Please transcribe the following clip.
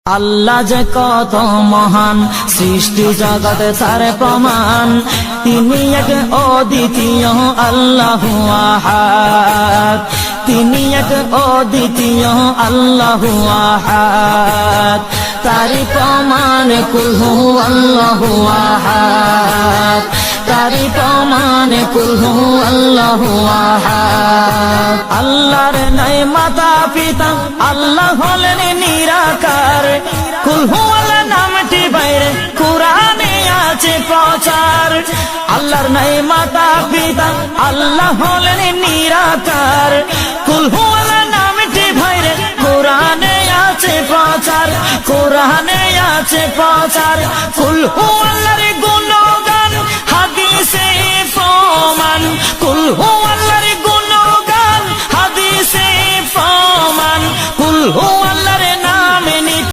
আল্লাহ যে কত মহান, সৃষ্টি জগতে তার প্রমাণ। তিনি এক অদ্বিতীয় আল্লাহু আহাদ, তিনি এক অদ্বিতীয় আল্লাহু আহাদ। তারি প্রমাণ কুল হু আল্লাহু আহাদ, তারি প্রমাণ কুল হু আল্লাহু আহাদ। আল্লাহর নাই মাতা পিতা, আল্লাহ হলেন নিরাকার। কুল হু আল্লাহ নামটি বাইরে কুরআনে আছে প্রচার। আল্লাহর নাই মাতা পিতা, আল্লাহ হলেন নিরাকার। কুল হু আল্লাহ নামটি বাইরে কুরআনে আছে প্রচার, কুরআনে আছে প্রচার। কুল হু আল্লাহর গুণগান হাদিসে প্রমাণ, কুল হু আল্লাহর গুণগান হাদিসে প্রমাণ। কুল হু আল্লাহ